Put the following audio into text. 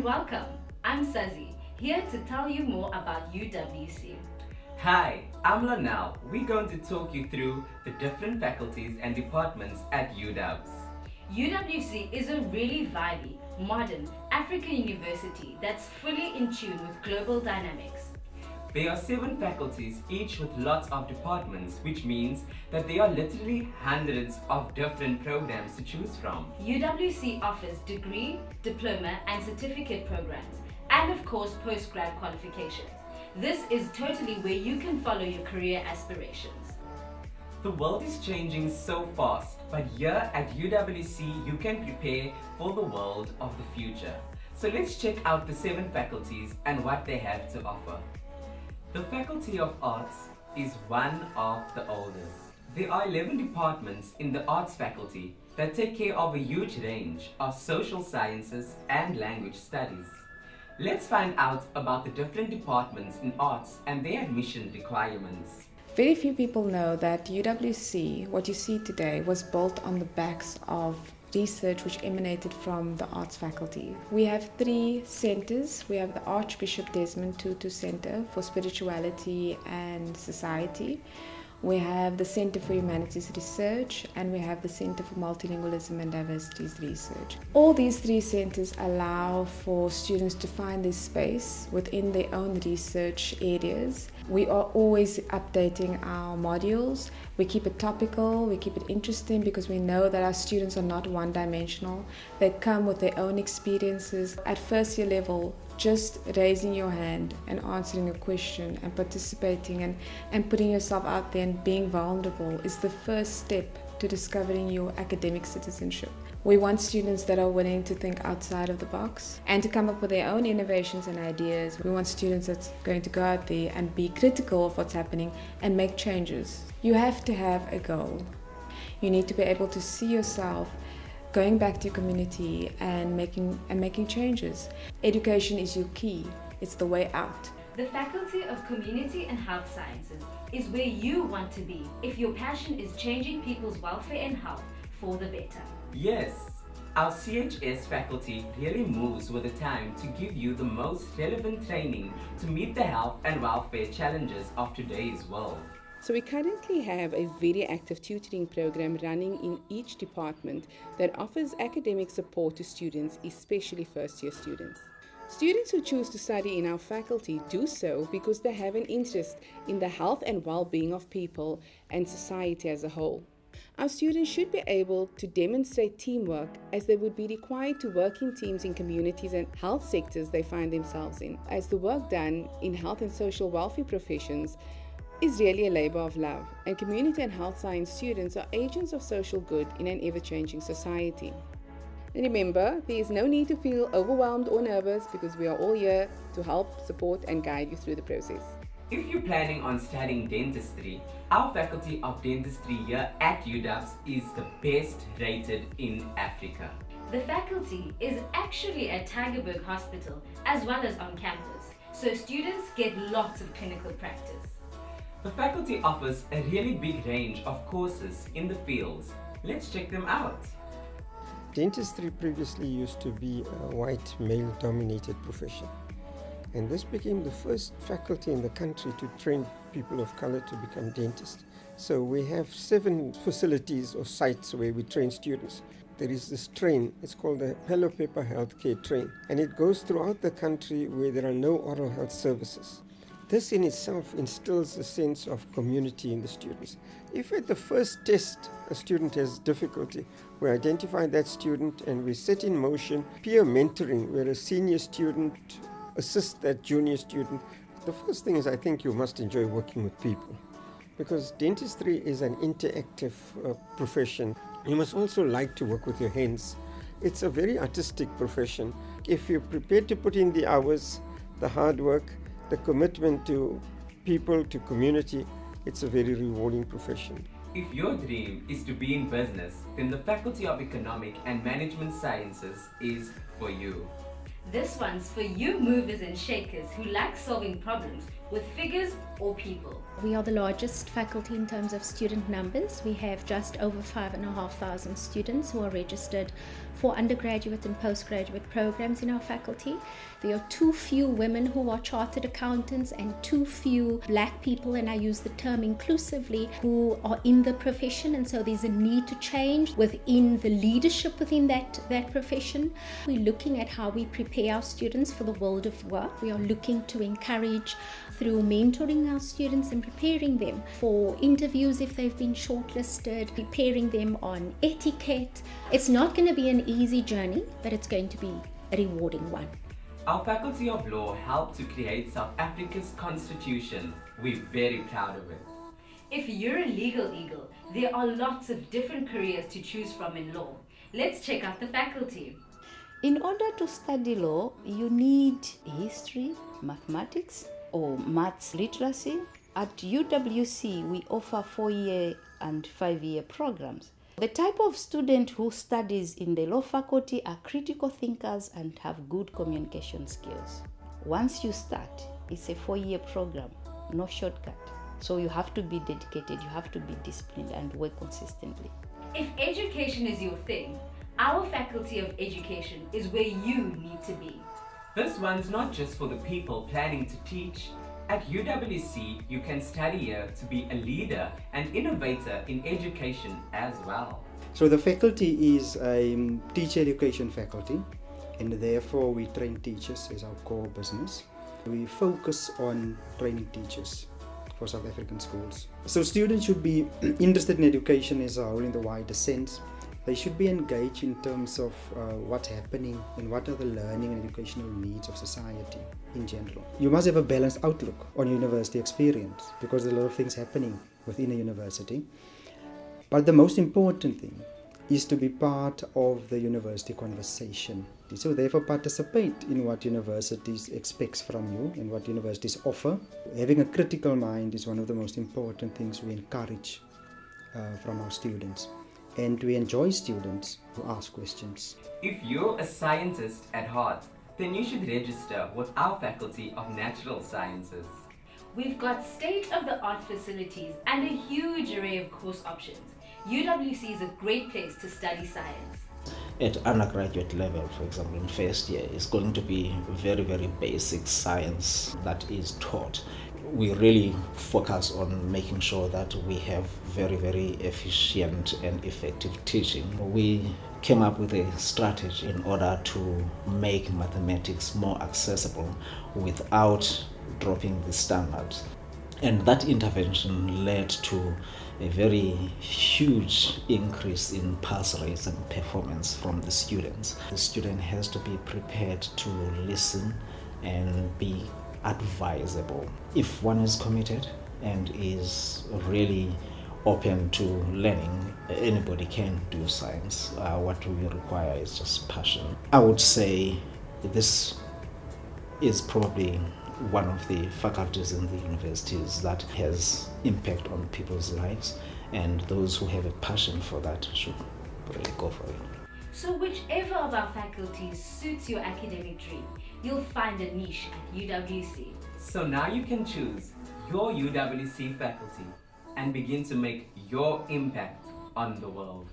welcome. I'm Sazi, here to tell you more about UWC. Hi, I'm Lanal. We're going to talk you through the different faculties and departments at UWs. UWC is a really vibey, modern African university that's fully in tune with global dynamics. There are 7 faculties, each with lots of departments, which means that there are literally hundreds of different programs to choose from. UWC offers degree, diploma, and certificate programs, and of course postgrad qualifications. This is totally where you can follow your career aspirations. The world is changing so fast, but here at UWC you can prepare for the world of the future. So let's check out the 7 faculties and what they have to offer. The Faculty of Arts is one of the oldest. There are 11 departments in the Arts faculty that take care of a huge range of social sciences and language studies. Let's find out about the different departments in arts and their admission requirements. Very few people know that UWC, what you see today, was built on the backs of research which emanated from the arts faculty. We have 3 centers. We have the Archbishop Desmond Tutu Center for Spirituality and Society. We have the Center for Humanities Research, and we have the Center for Multilingualism and Diversities Research. All these 3 centers allow for students to find their space within their own research areas. We are always updating our modules. We keep it topical, we keep it interesting, because we know that our students are not one-dimensional. They come with their own experiences. At first year level, just raising your hand and answering a question and participating and putting yourself out there and being vulnerable is the first step to discovering your academic citizenship. We want students that are willing to think outside of the box and to come up with their own innovations and ideas. We want students that's going to go out there and be critical of what's happening and make changes. You have to have a goal. You need to be able to see yourself going back to your community and making changes. Education is your key. It's the way out. The Faculty of Community and Health Sciences is where you want to be if your passion is changing people's welfare and health for the better. Yes, our CHS faculty really moves with the time to give you the most relevant training to meet the health and welfare challenges of today's world. So we currently have a very active tutoring program running in each department that offers academic support to students, especially first-year students. Students who choose to study in our faculty do so because they have an interest in the health and well-being of people and society as a whole. Our students should be able to demonstrate teamwork, as they would be required to work in teams in communities and health sectors they find themselves in, as the work done in health and social welfare professions is really a labor of love, and community and health science students are agents of social good in an ever-changing society. And remember, there is no need to feel overwhelmed or nervous, because we are all here to help, support and guide you through the process. If you're planning on studying dentistry, our Faculty of Dentistry here at UWs is the best rated in Africa. The faculty is actually at Tygerberg Hospital as well as on campus, so students get lots of clinical practice. The faculty offers a really big range of courses in the fields. Let's check them out. Dentistry previously used to be a white male-dominated profession, and this became the first faculty in the country to train people of color to become dentists. So we have 7 facilities or sites where we train students. There is this train, it's called the Hello Pepper Healthcare Train, and it goes throughout the country where there are no oral health services. This in itself instills a sense of community in the students. If at the first test a student has difficulty, we identify that student and we set in motion peer mentoring, where a senior student assists that junior student. The first thing is, I think you must enjoy working with people, because dentistry is an interactive profession. You must also like to work with your hands. It's a very artistic profession. If you're prepared to put in the hours, the hard work, the commitment to people, to community, it's a very rewarding profession. If your dream is to be in business, then the Faculty of Economic and Management Sciences is for you. This one's for you movers and shakers who like solving problems with figures or people. We are the largest faculty in terms of student numbers. We have just over 5,500 students who are registered for undergraduate and postgraduate programs in our faculty. There are too few women who are chartered accountants and too few black people, and I use the term inclusively, who are in the profession, and so there's a need to change within the leadership within that profession. We're looking at how we prepare our students for the world of work. We are looking to encourage through mentoring our students and preparing them for interviews if they've been shortlisted, preparing them on etiquette. It's not going to be an easy journey, but it's going to be a rewarding one. Our Faculty of Law helped to create South Africa's constitution. We're very proud of it. If you're a legal eagle, there are lots of different careers to choose from in law. Let's check out the faculty. In order to study law, you need history, mathematics, or maths literacy. At UWC, we offer 4-year and 5-year programs. The type of student who studies in the law faculty are critical thinkers and have good communication skills. Once you start, it's a 4-year program, no shortcut. So you have to be dedicated, you have to be disciplined and work consistently. If education is your thing, our Faculty of Education is where you need to be. This one's not just for the people planning to teach. At UWC, you can study here to be a leader and innovator in education as well. So the faculty is a teacher education faculty, and therefore we train teachers as our core business. We focus on training teachers for South African schools. So students should be interested in education as a whole in the wider sense. They should be engaged in terms of what's happening and what are the learning and educational needs of society in general. You must have a balanced outlook on university experience because there are a lot of things happening within a university. But the most important thing is to be part of the university conversation. So therefore participate in what universities expects from you and what universities offer. Having a critical mind is one of the most important things we encourage from our students. And we enjoy students who ask questions. If you're a scientist at heart, then you should register with our Faculty of Natural Sciences. We've got state-of-the-art facilities and a huge array of course options. UWC is a great place to study science. At undergraduate level, for example, in first year, is going to be very, very basic science that is taught. We really focus on making sure that we have very, very efficient and effective teaching. We came up with a strategy in order to make mathematics more accessible without dropping the standards. And that intervention led to a very huge increase in pass rates and performance from the students. The student has to be prepared to listen and be advisable. If one is committed and is really open to learning, anybody can do science. What we require is just passion. I would say this is probably one of the faculties in the universities that has impact on people's lives, and those who have a passion for that should really go for it. So whichever of our faculties suits your academic dream, you'll find a niche at UWC. So now you can choose your UWC faculty and begin to make your impact on the world.